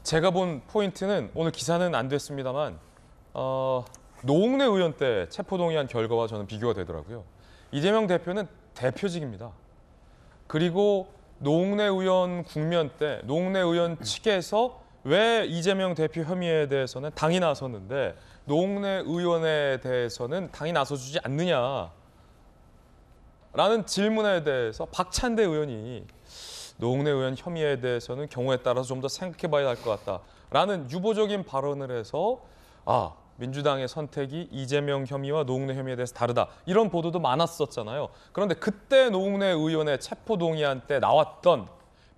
제가 본 포인트는 오늘 기사는 안 됐습니다만 노웅래 의원 때 체포동의안 결과와 저는 비교가 되더라고요. 이재명 대표는 대표직입니다. 그리고 노웅래 의원 국면 때 노웅래 의원 측에서 왜 이재명 대표 혐의에 대해서는 당이 나섰는데 노웅래 의원에 대해서는 당이 나서주지 않느냐라는 질문에 대해서 박찬대 의원이 노웅래 의원 혐의에 대해서는 경우에 따라서 좀 더 생각해봐야 할 것 같다라는 유보적인 발언을 해서 민주당의 선택이 이재명 혐의와 노웅래 혐의에 대해서 다르다. 이런 보도도 많았었잖아요. 그런데 그때 노웅래 의원의 체포동의안 때 나왔던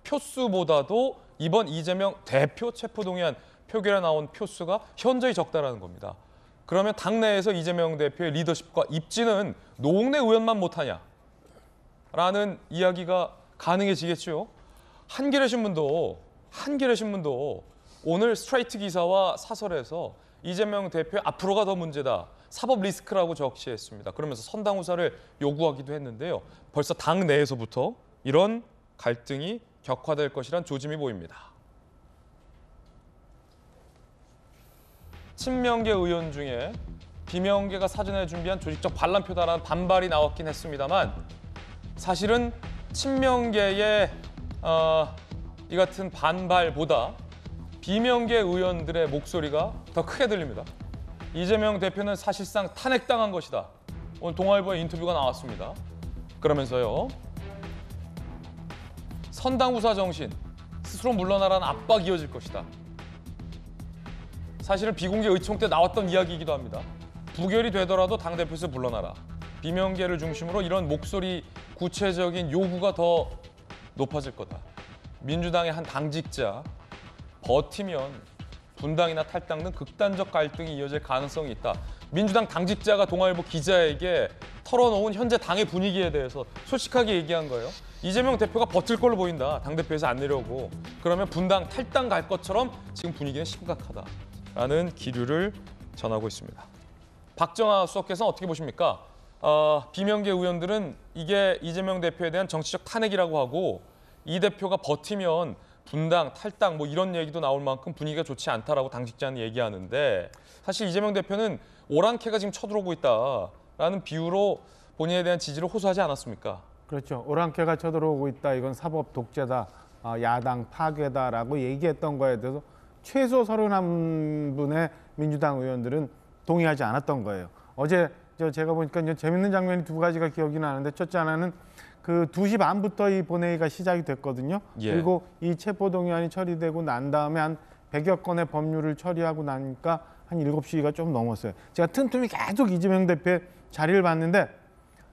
표수보다도 이번 이재명 대표 체포동의안 표결에 나온 표수가 현저히 적다라는 겁니다. 그러면 당내에서 이재명 대표의 리더십과 입지는 노웅래 의원만 못하냐? 라는 이야기가 가능해지겠죠. 한겨레 신문도 오늘 스트레이트 기사와 사설에서 이재명 대표의 앞으로가 더 문제다. 사법 리스크라고 적시했습니다. 그러면서 선당후사를 요구하기도 했는데요. 벌써 당 내에서부터 이런 갈등이 격화될 것이란 조짐이 보입니다. 친명계 의원 중에 비명계가 사전에 준비한 조직적 반란표다라는 반발이 나왔긴 했습니다만 사실은 친명계의 이 같은 반발보다 비명계 의원들의 목소리가 더 크게 들립니다. 이재명 대표는 사실상 탄핵당한 것이다. 오늘 동아일보에 인터뷰가 나왔습니다. 그러면서요. 선당후사 정신, 스스로 물러나라는 압박이 이어질 것이다. 사실은 비공개 의총 때 나왔던 이야기이기도 합니다. 부결이 되더라도 당대표에서 물러나라. 비명계를 중심으로 이런 목소리, 구체적인 요구가 더 높아질 거다. 민주당의 한 당직자, 버티면 분당이나 탈당 등 극단적 갈등이 이어질 가능성이 있다. 민주당 당직자가 동아일보 기자에게 털어놓은 현재 당의 분위기에 대해서 솔직하게 얘기한 거예요. 이재명 대표가 버틸 걸로 보인다. 당대표에서 안 내려오고. 그러면 분당 탈당 갈 것처럼 지금 분위기는 심각하다라는 기류를 전하고 있습니다. 박정하 수석께서는 어떻게 보십니까? 비명계 의원들은 이게 이재명 대표에 대한 정치적 탄핵이라고 하고 이 대표가 버티면 분당, 탈당 뭐 이런 얘기도 나올 만큼 분위기가 좋지 않다라고 당직자는 얘기하는데 사실 이재명 대표는 오랑캐가 지금 쳐들어오고 있다라는 비유로 본인에 대한 지지를 호소하지 않았습니까? 그렇죠. 오랑캐가 쳐들어오고 있다. 이건 사법 독재다. 야당 파괴다라고 얘기했던 거에 대해서 최소 31분의 민주당 의원들은 동의하지 않았던 거예요. 어제 제가 보니까 이제 재밌는 장면이 두 가지가 기억이 나는데 첫째 하나는 그 2시 반부터 이 본회의가 시작이 됐거든요. 예. 그리고 이 체포동의안이 처리되고 난 다음에 한 100여 건의 법률을 처리하고 나니까 한 7시가 좀 넘었어요. 제가 틈틈이 계속 이재명 대표의 자리를 봤는데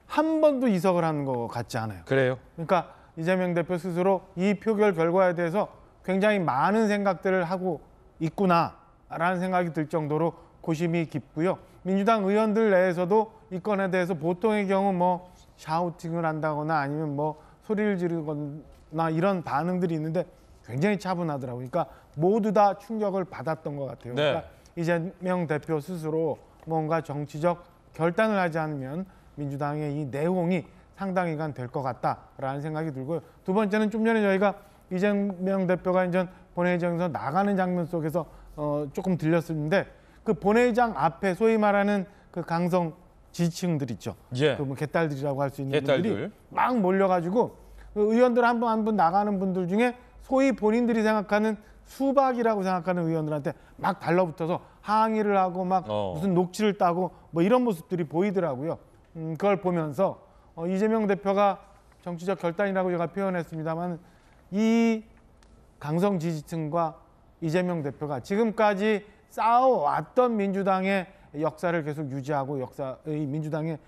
한 번도 이석을 하는 것 같지 않아요. 그래요? 그러니까 이재명 대표 스스로 이 표결 결과에 대해서 굉장히 많은 생각들을 하고 있구나라는 생각이 들 정도로 고심이 깊고요. 민주당 의원들 내에서도 이 건에 대해서 보통의 경우 뭐 샤우팅을 한다거나 아니면 뭐 소리를 지르거나 이런 반응들이 있는데 굉장히 차분하더라고요. 그러니까 모두 다 충격을 받았던 것 같아요. 네. 그러니까 이재명 대표 스스로 뭔가 정치적 결단을 하지 않으면 민주당의 이 내홍이 상당히간 될 것 같다라는 생각이 들고요. 두 번째는 좀 전에 저희가 이재명 대표가 이제 본회의장에서 나가는 장면 속에서 조금 들렸었는데 그 본회의장 앞에 소위 말하는 그 강성 지지층들 있죠. 예. 그 뭐 개딸들이라고 할 수 있는 개딸들. 분들이 막 몰려가지고 그 의원들 한 분 한 분 나가는 분들 중에 소위 본인들이 생각하는 수박이라고 생각하는 의원들한테 막 달라붙어서 항의를 하고 막 무슨 녹취를 따고 뭐 이런 모습들이 보이더라고요. 그걸 보면서 이재명 대표가 정치적 결단이라고 제가 표현했습니다만 이 강성 지지층과 이재명 대표가 지금까지 쌓아왔던 민주당의 역사를 계속 유지하고 역사의 민주당의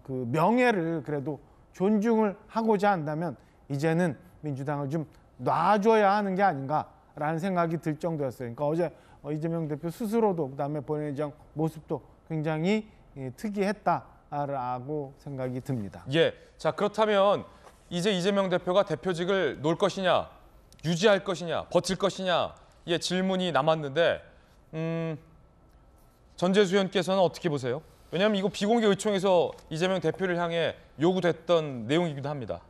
그 명예를 그래도 존중을 하고자 한다면 이제는 민주당을 좀 놔줘야 하는 게 아닌가라는 생각이 들 정도였어요. 그러니까 어제 이재명 대표 스스로도 그다음에 본회의장 모습도 굉장히 특이했다라고 생각이 듭니다. 예. 자, 그렇다면 이제 이재명 대표가 대표직을 놓을 것이냐, 유지할 것이냐, 버틸 것이냐 의 질문이 남았는데 전재수 의원께서는 어떻게 보세요? 왜냐하면 이거 비공개 의총에서 이재명 대표를 향해 요구됐던 내용이기도 합니다.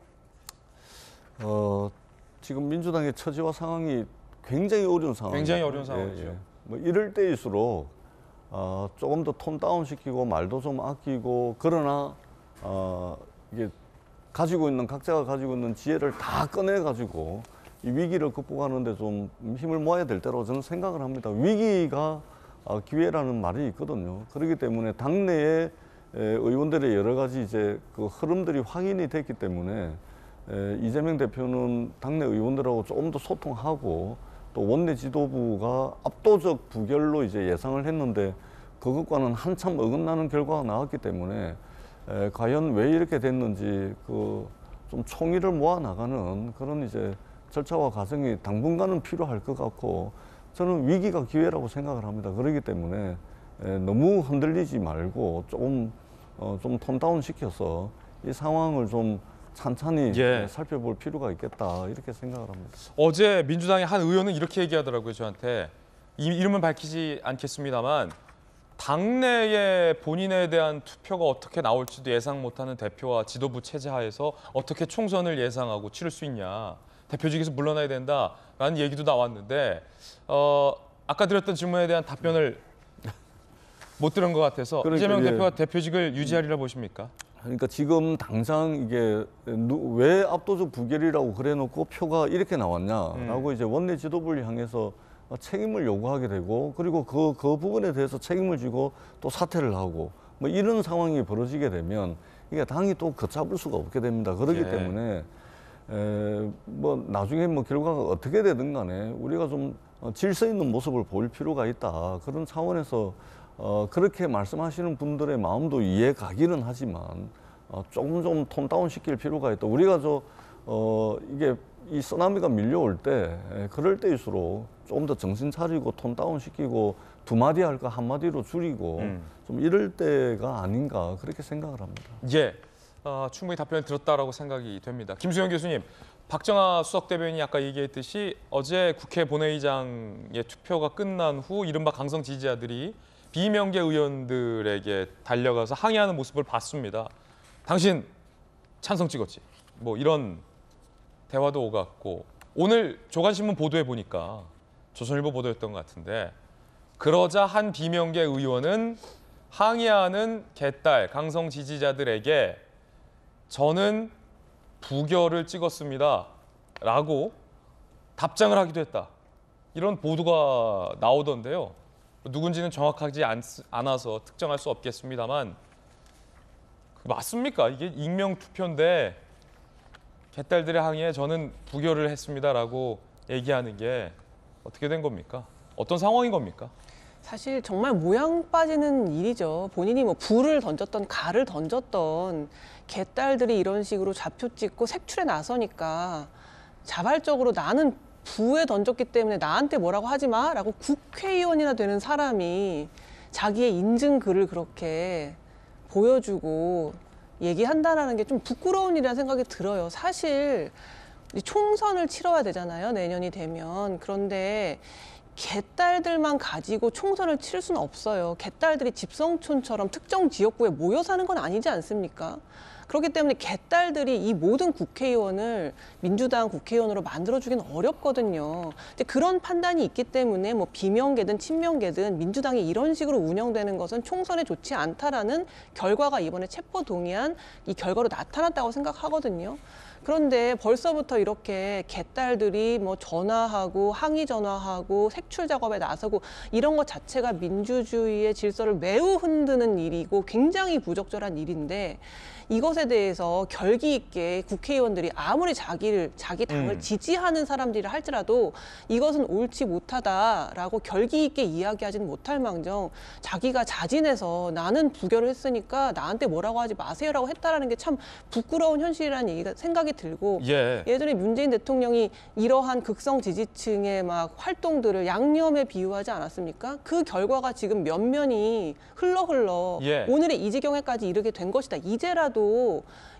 지금 민주당의 처지와 상황이 굉장히 어려운 상황. 굉장히 어려운 상황이죠. 뭐 이럴 때일수록 조금 더 톤 다운 시키고 말도 좀 아끼고 그러나 이게 각자가 가지고 있는 지혜를 다 꺼내 가지고 이 위기를 극복하는데 좀 힘을 모아야 될 때라고 저는 생각을 합니다. 위기가 기회라는 말이 있거든요. 그렇기 때문에 당내에 의원들의 여러 가지 이제 그 흐름들이 확인이 됐기 때문에 이재명 대표는 당내 의원들하고 조금 더 소통하고 또 원내 지도부가 압도적 부결로 이제 예상을 했는데 그것과는 한참 어긋나는 결과가 나왔기 때문에 과연 왜 이렇게 됐는지 그 좀 총의를 모아 나가는 그런 이제 절차와 과정이 당분간은 필요할 것 같고 저는 위기가 기회라고 생각을 합니다. 그렇기 때문에 너무 흔들리지 말고 좀 톤 다운 시켜서 이 상황을 좀 찬찬히 살펴볼 필요가 있겠다 이렇게 생각을 합니다. 어제 민주당의 한 의원은 이렇게 얘기하더라고요. 저한테 이름은 밝히지 않겠습니다만 당내에 본인에 대한 투표가 어떻게 나올지도 예상 못하는 대표와 지도부 체제 하에서 어떻게 총선을 예상하고 치를 수 있냐. 대표직에서 물러나야 된다라는 얘기도 나왔는데 아까 드렸던 질문에 대한 답변을 못 들은 것 같아서 그러니까, 이재명 대표가 대표직을 유지하리라 보십니까? 그러니까 지금 당장 이게 왜 압도적 부결이라고 그래놓고 표가 이렇게 나왔냐라고 이제 원내 지도부를 향해서 책임을 요구하게 되고 그리고 그 부분에 대해서 책임을 지고 또 사퇴를 하고 뭐 이런 상황이 벌어지게 되면 이게 당이 또 걷잡을 수가 없게 됩니다. 그렇기 때문에 뭐 나중에 뭐 결과가 어떻게 되든 간에 우리가 좀 질서 있는 모습을 보일 필요가 있다. 그런 차원에서 그렇게 말씀하시는 분들의 마음도 이해 가기는 하지만 조금 좀 톤 다운 시킬 필요가 있다. 우리가 이게 이 쓰나미가 밀려올 때 그럴 때일수록 조금 더 정신 차리고 톤 다운 시키고 두 마디 할 거 한 마디로 줄이고 좀 이럴 때가 아닌가 그렇게 생각을 합니다. 예, 충분히 답변을 들었다라고 생각이 됩니다. 김수영 교수님, 박정하 수석대변인이 아까 얘기했듯이 어제 국회 본회의장의 투표가 끝난 후 이른바 강성 지지자들이 비명계 의원들에게 달려가서 항의하는 모습을 봤습니다. 당신 찬성 찍었지? 뭐 이런 대화도 오갔고 오늘 조간신문 보도에 보니까 조선일보 보도였던 것 같은데 그러자 한 비명계 의원은 항의하는 개딸 강성 지지자들에게 저는 부결을 찍었습니다 라고 답장을 하기도 했다. 이런 보도가 나오던데요. 누군지는 정확하지 않아서 특정할 수 없겠습니다만 맞습니까? 이게 익명투표인데 개딸들의 항의에 저는 부결을 했습니다라고 얘기하는 게 어떻게 된 겁니까? 어떤 상황인 겁니까? 사실 정말 모양 빠지는 일이죠. 본인이 뭐 불을 던졌던 가를 던졌던 개딸들이 이런 식으로 좌표 찍고 색출에 나서니까 자발적으로 나는 부에 던졌기 때문에 나한테 뭐라고 하지 마라고 국회의원이나 되는 사람이 자기의 인증 글을 그렇게 보여주고 얘기한다라는 게 좀 부끄러운 일이라는 생각이 들어요. 사실 총선을 치러야 되잖아요. 내년이 되면. 그런데 개딸들만 가지고 총선을 치를 수는 없어요. 개딸들이 집성촌처럼 특정 지역구에 모여 사는 건 아니지 않습니까? 그렇기 때문에 개딸들이 이 모든 국회의원을 민주당 국회의원으로 만들어주기는 어렵거든요. 이제 그런 판단이 있기 때문에 뭐 비명계든 친명계든 민주당이 이런 식으로 운영되는 것은 총선에 좋지 않다라는 결과가 이번에 체포동의안 이 결과로 나타났다고 생각하거든요. 그런데 벌써부터 이렇게 개딸들이 뭐 전화하고 항의 전화하고 색출 작업에 나서고 이런 것 자체가 민주주의의 질서를 매우 흔드는 일이고 굉장히 부적절한 일인데 이것에 대해서 결기 있게 국회의원들이 아무리 자기 당을 지지하는 사람들이라 할지라도 이것은 옳지 못하다라고 결기 있게 이야기하지는 못할 망정 자기가 자진해서 나는 부결을 했으니까 나한테 뭐라고 하지 마세요라고 했다라는 게 참 부끄러운 현실이라는 얘기가 생각이 들고 예전에 문재인 대통령이 이러한 극성 지지층의 막 활동들을 양념에 비유하지 않았습니까? 그 결과가 지금 면면이 흘러 오늘의 이 지경에까지 이르게 된 것이다. 이제라도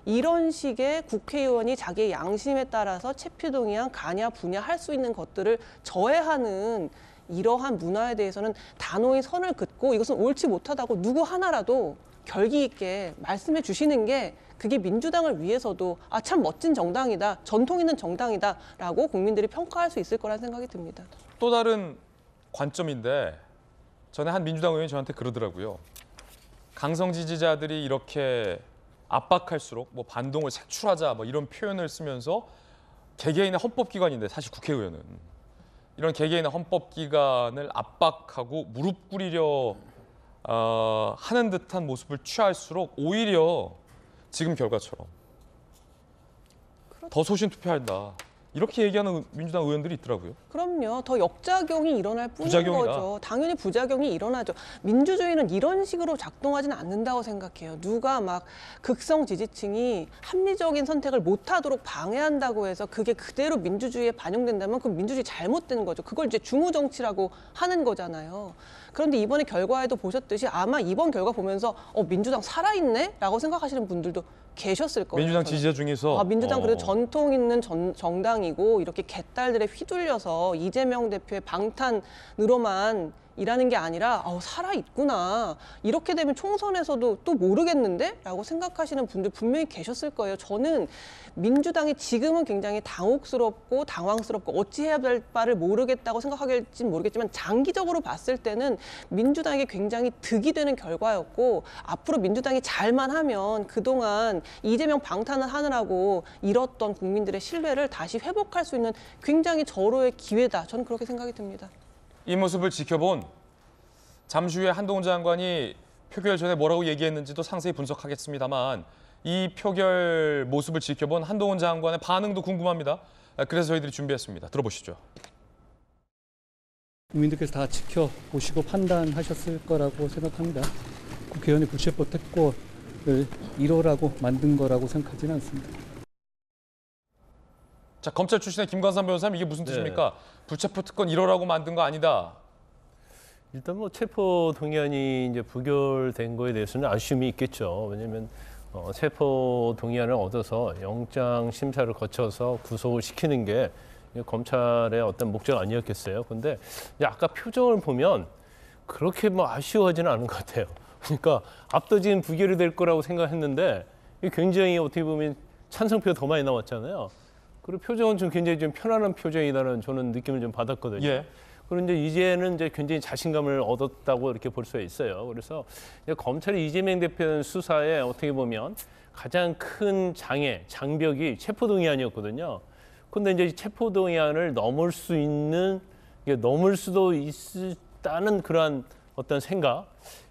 이런 식의 국회의원이 자기의 양심에 따라서 체포동의안 가냐 부냐 할 수 있는 것들을 저해하는 이러한 문화에 대해서는 단호히 선을 긋고 이것은 옳지 못하다고 누구 하나라도 결기 있게 말씀해 주시는 게 그게 민주당을 위해서도 아, 참 멋진 정당이다, 전통 있는 정당이다라고 국민들이 평가할 수 있을 거라는 생각이 듭니다. 또 다른 관점인데 전에 한 민주당 의원이 저한테 그러더라고요. 강성 지지자들이 이렇게 압박할수록 뭐 반동을 색출하자 뭐 이런 표현을 쓰면서 개개인의 헌법기관인데 사실 국회의원은 이런 개개인의 헌법기관을 압박하고 무릎 꿇이려 하는 듯한 모습을 취할수록 오히려 지금 결과처럼 더 소신 투표한다. 이렇게 얘기하는 민주당 의원들이 있더라고요. 그럼요. 더 역작용이 일어날 뿐인 부작용이다. 거죠. 당연히 부작용이 일어나죠. 민주주의는 이런 식으로 작동하지는 않는다고 생각해요. 누가 막 극성 지지층이 합리적인 선택을 못하도록 방해한다고 해서 그게 그대로 민주주의에 반영된다면 그럼 민주주의 잘못되는 거죠. 그걸 이제 중우 정치라고 하는 거잖아요. 그런데 이번에 결과에도 보셨듯이 아마 이번 결과 보면서 민주당 살아있네? 라고 생각하시는 분들도 계셨을 거예요. 민주당 저는. 지지자 중에서 민주당 그래도 전통 있는 정당이고 이렇게 개딸들에 휘둘려서 이재명 대표의 방탄으로만 일하는 게 아니라 살아있구나. 이렇게 되면 총선에서도 또 모르겠는데? 라고 생각하시는 분들 분명히 계셨을 거예요. 저는 민주당이 지금은 굉장히 당혹스럽고 당황스럽고 어찌해야 될 바를 모르겠다고 생각하길진 모르겠지만 장기적으로 봤을 때는 민주당에게 굉장히 득이 되는 결과였고 앞으로 민주당이 잘만 하면 그동안 이재명 방탄을 하느라고 잃었던 국민들의 신뢰를 다시 회복할 수 있는 굉장히 절호의 기회다. 저는 그렇게 생각이 듭니다. 이 모습을 지켜본 잠시 후에 한동훈 장관이 표결 전에 뭐라고 얘기했는지도 상세히 분석하겠습니다만 이 표결 모습을 지켜본 한동훈 장관의 반응도 궁금합니다. 그래서 저희들이 준비했습니다. 들어보시죠. 국민들께서 다 지켜보시고 판단하셨을 거라고 생각합니다. 국회의원이 불체포 특권을 1호라고 만든 거라고 생각하지는 않습니다. 자, 검찰 출신의 김관삼 변호사님 이게 무슨 뜻입니까? 불체포 특권 1호라고 만든 거 아니다. 일단 뭐 체포 동의안이 이제 부결된 거에 대해서는 아쉬움이 있겠죠. 왜냐하면 체포 동의안을 얻어서 영장 심사를 거쳐서 구속을 시키는 게 검찰의 어떤 목적 아니었겠어요. 근데 아까 표정을 보면 그렇게 뭐 아쉬워하지는 않은 것 같아요. 그러니까 압도적인 부결이 될 거라고 생각했는데 굉장히 어떻게 보면 찬성표가 더 많이 나왔잖아요. 그리고 표정은 좀 굉장히 좀 편안한 표정이라는 저는 느낌을 좀 받았거든요. 예. 그런데 이제는 이제 굉장히 자신감을 얻었다고 이렇게 볼 수가 있어요. 그래서 검찰이 이재명 대표 수사에 어떻게 보면 가장 큰 장벽이 체포동의안이었거든요. 그런데 이제 체포동의안을 넘을 수도 있다는 그러한 어떤 생각,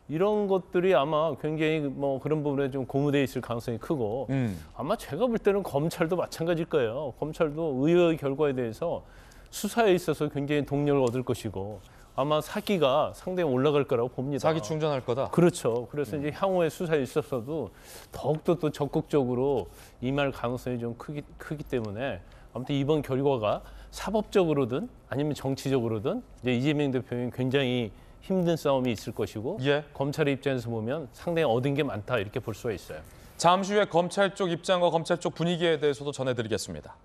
이런 것들이 아마 굉장히 뭐 그런 부분에 좀 고무돼 있을 가능성이 크고 아마 제가 볼 때는 검찰도 마찬가지일 거예요. 검찰도 의외의 결과에 대해서 수사에 있어서 굉장히 동력을 얻을 것이고 아마 사기가 상당히 올라갈 거라고 봅니다. 사기 충전할 거다. 그렇죠. 그래서 이제 향후의 수사에 있어서도 더욱더 또 적극적으로 임할 가능성이 좀 크기 때문에 아무튼 이번 결과가 사법적으로든 아니면 정치적으로든 이제 이재명 대표는 굉장히 힘든 싸움이 있을 것이고 검찰의 입장에서 보면 상당히 얻은 게 많다 이렇게 볼 수가 있어요. 잠시 후에 검찰 쪽 입장과 검찰 쪽 분위기에 대해서도 전해드리겠습니다.